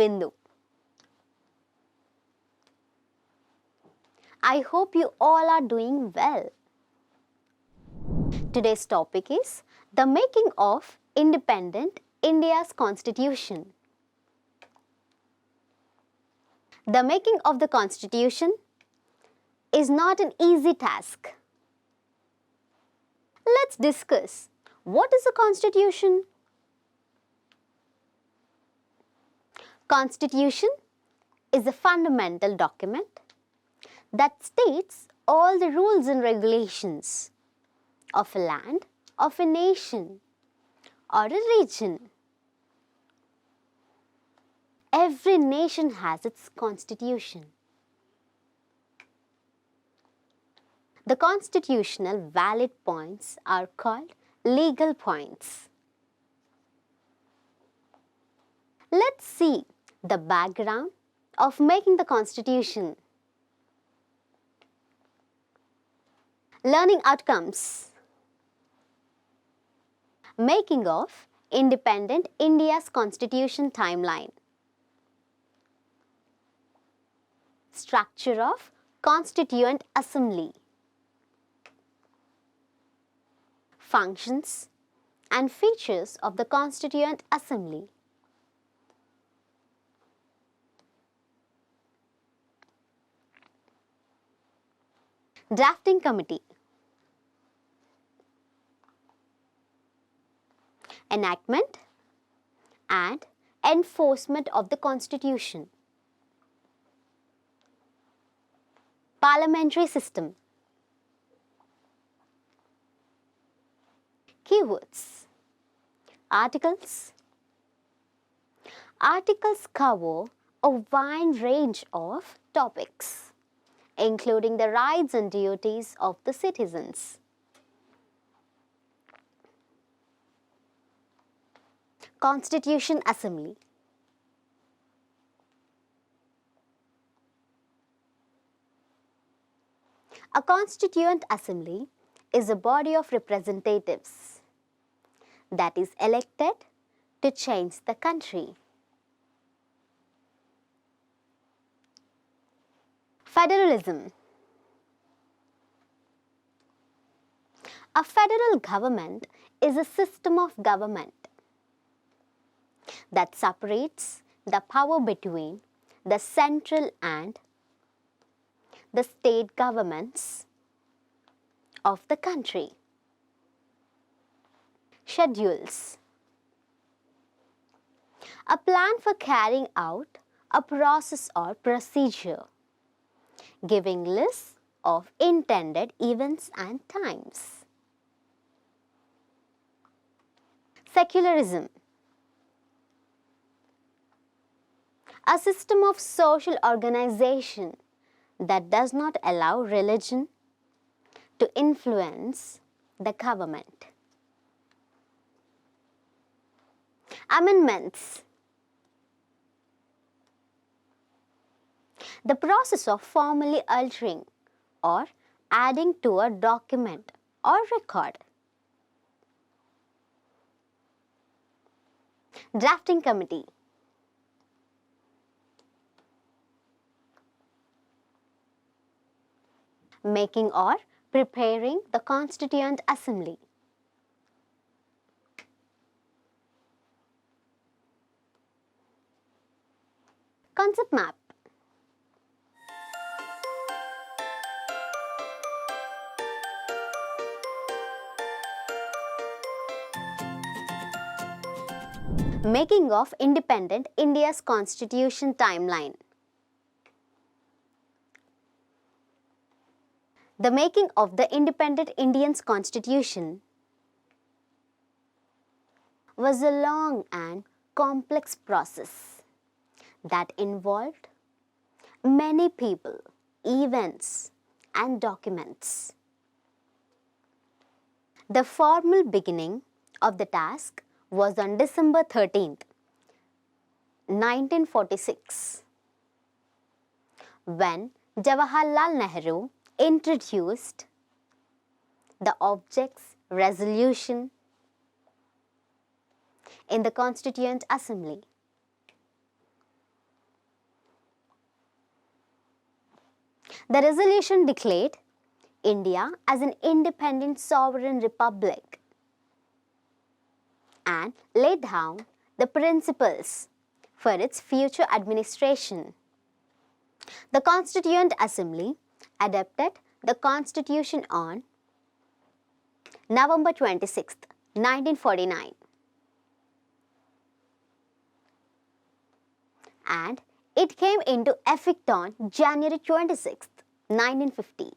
Bindu. I hope you all are doing well. Today's topic is the making of independent India's Constitution. The making of the Constitution is not an easy task. Let's discuss what is a Constitution. Constitution is a fundamental document that states all the rules and regulations of a land, of a nation, or a region. Every nation has its constitution. The constitutional valid points are called legal points. Let's see the background of making the constitution. Learning outcomes. Making of independent India's Constitution timeline. Structure of Constituent Assembly. Functions and features of the Constituent Assembly. Drafting Committee. Enactment and enforcement of the Constitution. Parliamentary system. Keywords. Articles. Articles cover a wide range of topics, including the rights and duties of the citizens. Constitution Assembly. A Constituent Assembly is a body of representatives that is elected to change the country. Federalism. A federal government is a system of government that separates the power between the central and the state governments of the country. Schedules. A plan for carrying out a process or procedure, giving lists of intended events and times. Secularism. A system of social organization that does not allow religion to influence the government. Amendments. The process of formally altering or adding to a document or record. Drafting Committee. Making or preparing the Constituent Assembly. Concept map. Making of independent India's Constitution timeline. The making of the independent Indian's Constitution was a long and complex process that involved many people, events, and documents. The formal beginning of the task was on December 13th, 1946, when Jawaharlal Nehru introduced the objects resolution in the Constituent Assembly. The resolution declared India as an independent sovereign republic and laid down the principles for its future administration. The Constituent Assembly adopted the Constitution on November 26, 1949, and it came into effect on January 26, 1950,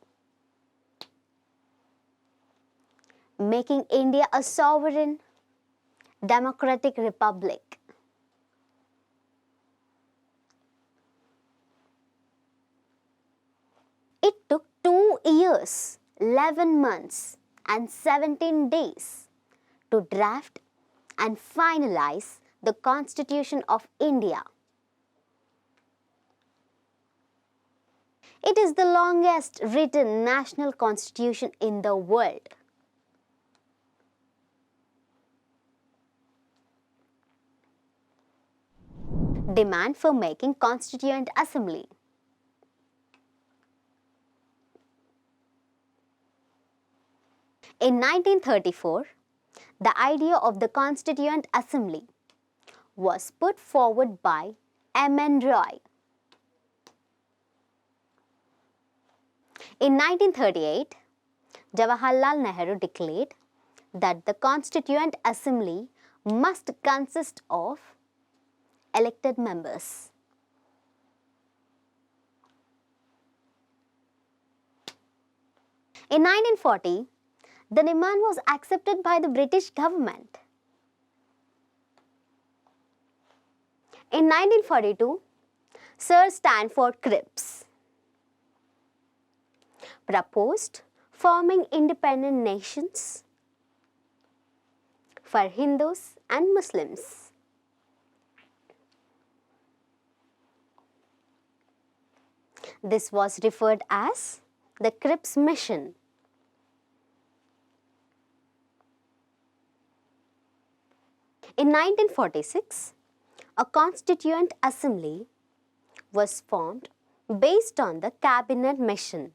making India a sovereign, democratic republic. It took 2 years, 11 months, and 17 days to draft and finalize the Constitution of India. It is the longest written national constitution in the world. Demand for making Constituent Assembly. In 1934, the idea of the Constituent Assembly was put forward by M.N. Roy. In 1938, Jawaharlal Nehru declared that the Constituent Assembly must consist of elected members. In 1940, the demand was accepted by the British government. In 1942, Sir Stanford Cripps proposed forming independent nations for Hindus and Muslims. This was referred as the Cripps Mission. In 1946, a Constituent Assembly was formed based on the Cabinet Mission.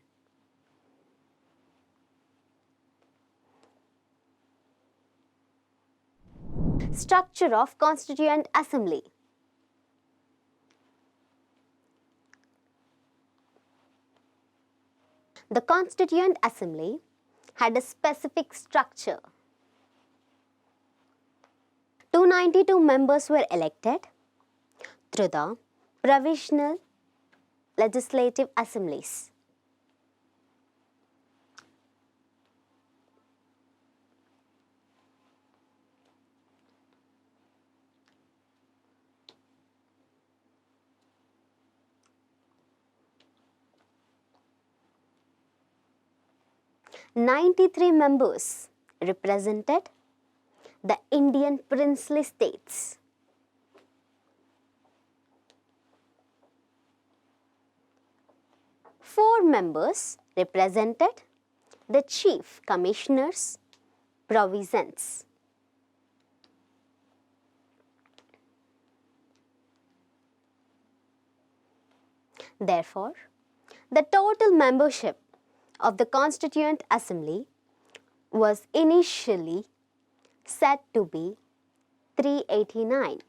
Structure of Constituent Assembly. The Constituent Assembly had a specific structure. 292 members were elected through the provincial legislative assemblies. "93 members represented the Indian princely states. Four members represented the chief commissioners, provincials. Therefore, the total membership of the Constituent Assembly was initially said to be 389.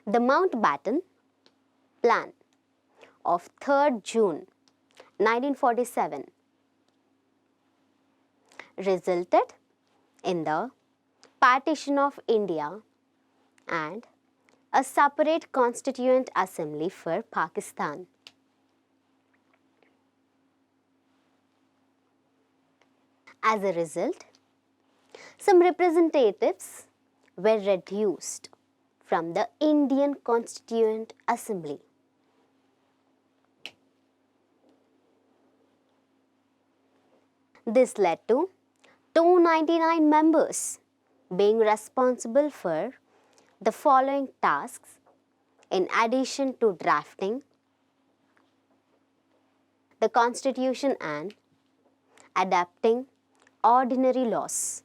The Mountbatten Plan of 3rd June 1947 resulted in the partition of India and a separate Constituent Assembly for Pakistan. As a result, some representatives were reduced from the Indian Constituent Assembly. This led to 299 members being responsible for the following tasks in addition to drafting the Constitution and adapting ordinary laws.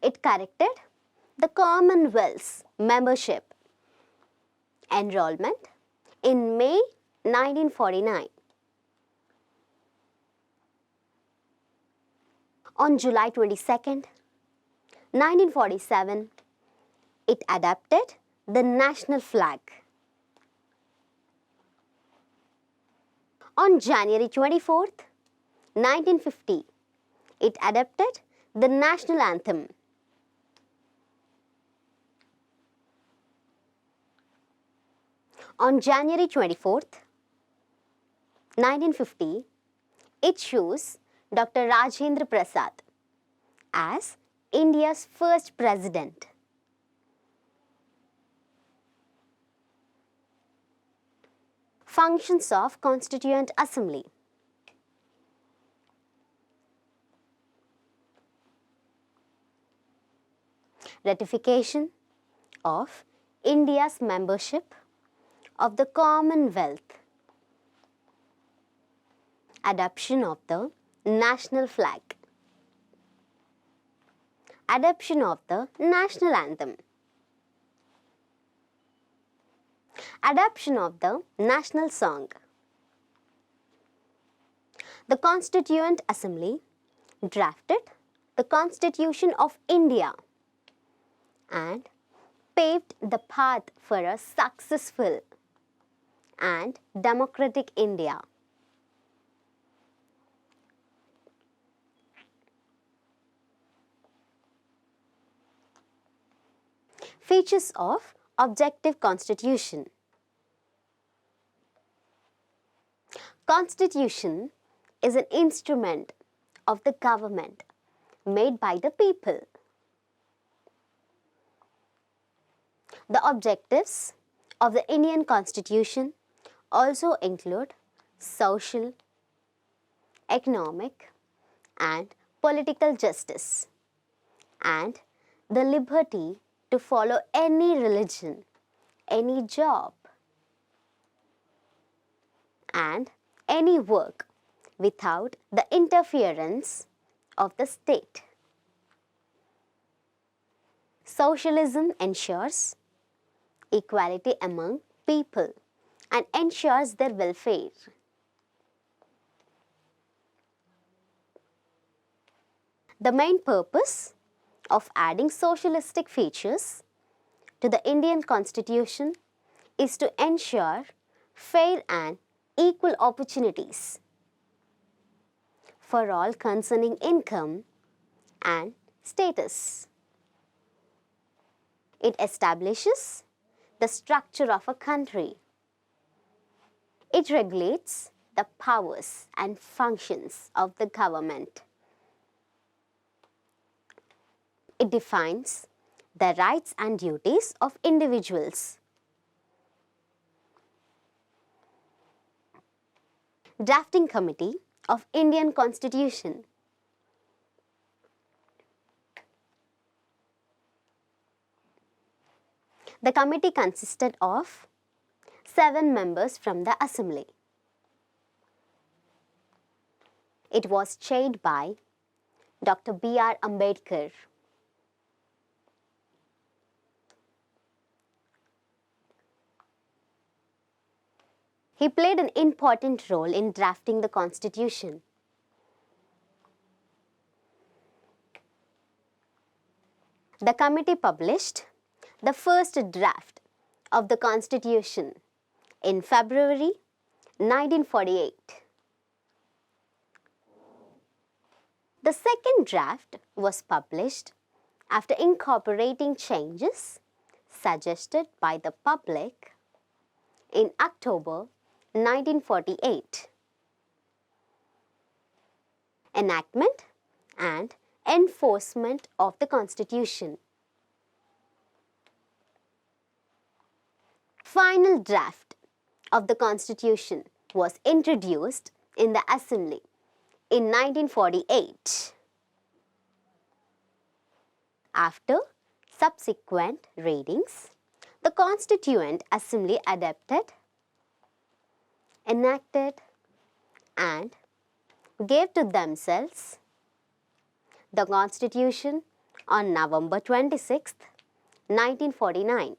It corrected the Commonwealth's membership enrollment in May 1949. On July 22nd, 1947, it adopted the national flag. On January 24th, 1950, it adopted the national anthem. On January 24th, 1950, it chose Dr. Rajendra Prasad as India's first president. Functions of Constituent Assembly. Ratification of India's membership of the Commonwealth. Adoption of the national flag. Adoption of the national anthem. Adoption of the national song. The Constituent Assembly drafted the Constitution of India and paved the path for a successful and democratic India. Features of Objective Constitution. Constitution is an instrument of the government made by the people. The objectives of the Indian Constitution also include social, economic, and political justice, and the liberty to follow any religion, any job, and any work without the interference of the state. Socialism ensures equality among people and ensures their welfare. The main purpose of adding socialistic features to the Indian Constitution is to ensure fair and equal opportunities for all concerning income and status. It establishes the structure of a country. It regulates the powers and functions of the government. It defines the rights and duties of individuals. Drafting Committee of Indian Constitution. The committee consisted of 7 members from the Assembly. It was chaired by Dr. B.R. Ambedkar. He played an important role in drafting the Constitution. The committee published the first draft of the Constitution in February 1948. The second draft was published after incorporating changes suggested by the public in October 1948. Enactment and enforcement of the Constitution. Final draft of the Constitution was introduced in the Assembly in 1948. After subsequent readings, the Constituent Assembly adopted, enacted, and gave to themselves the Constitution on November 26, 1949.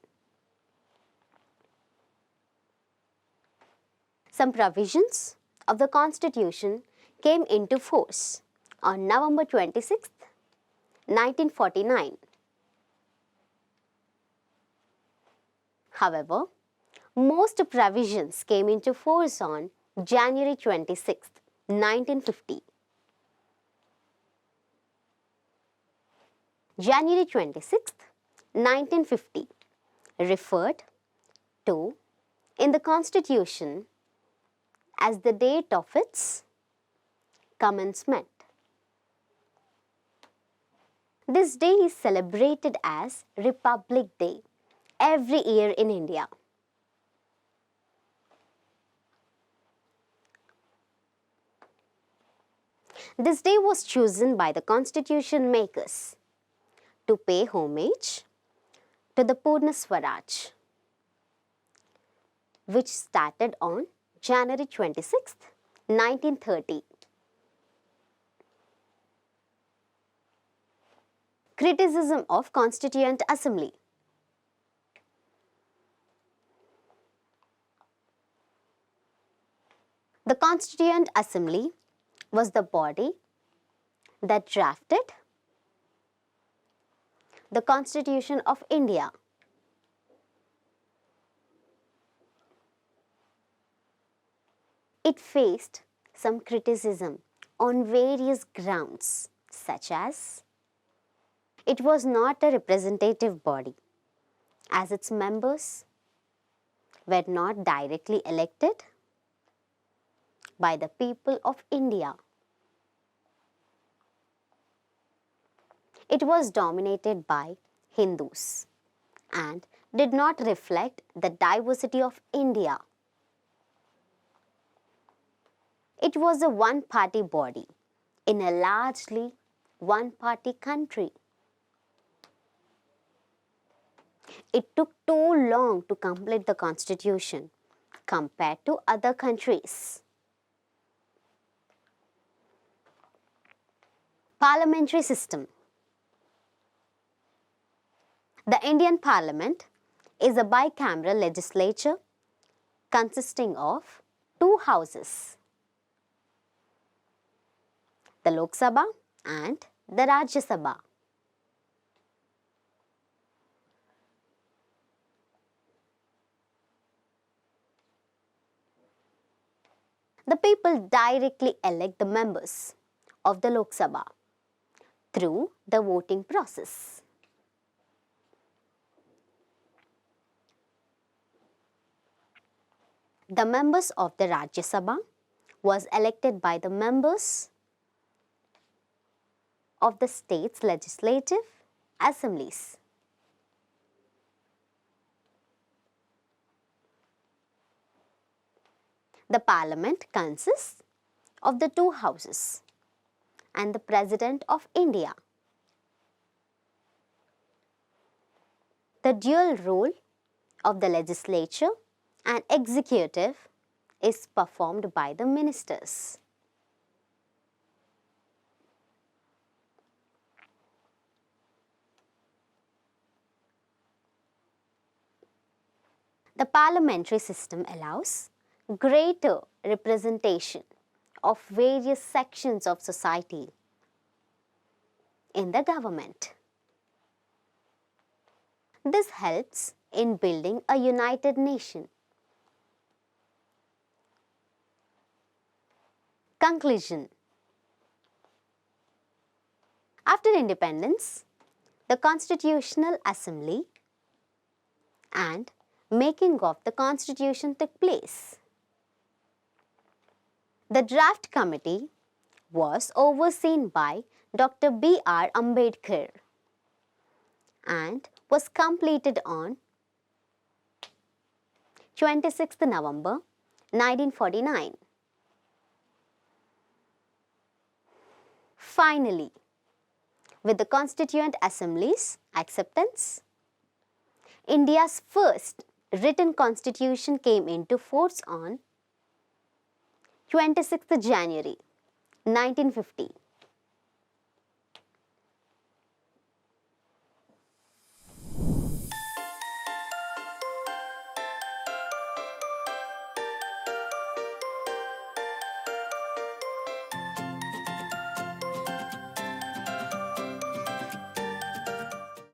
Some provisions of the Constitution came into force on November 26, 1949. However, most provisions came into force on January 26, 1950. January 26, 1950 referred to in the Constitution as the date of its commencement. This day is celebrated as Republic Day every year in India. This day was chosen by the Constitution makers to pay homage to the Purna Swaraj, which started on January 26, 1930. Criticism of Constituent Assembly. The Constituent Assembly was the body that drafted the Constitution of India. It faced some criticism on various grounds, such as it was not a representative body, as its members were not directly elected by the people of India. It was dominated by Hindus and did not reflect the diversity of India. It was a one-party body in a largely one-party country. It took too long to complete the constitution compared to other countries. Parliamentary system. The Indian Parliament is a bicameral legislature consisting of two houses, the Lok Sabha and the Rajya Sabha. The people directly elect the members of the Lok Sabha through the voting process. The members of the Rajya Sabha was elected by the members of the state's legislative assemblies. The parliament consists of the two houses and the President of India. The dual role of the legislature and executive is performed by the ministers. The parliamentary system allows greater representation of various sections of society in the government. This helps in building a united nation. Conclusion. After independence, the Constitutional Assembly and making of the Constitution took place. The draft committee was overseen by Dr. B.R. Ambedkar and was completed on 26 November 1949. Finally, with the Constituent Assembly's acceptance, India's first written constitution came into force on 26th January 1950.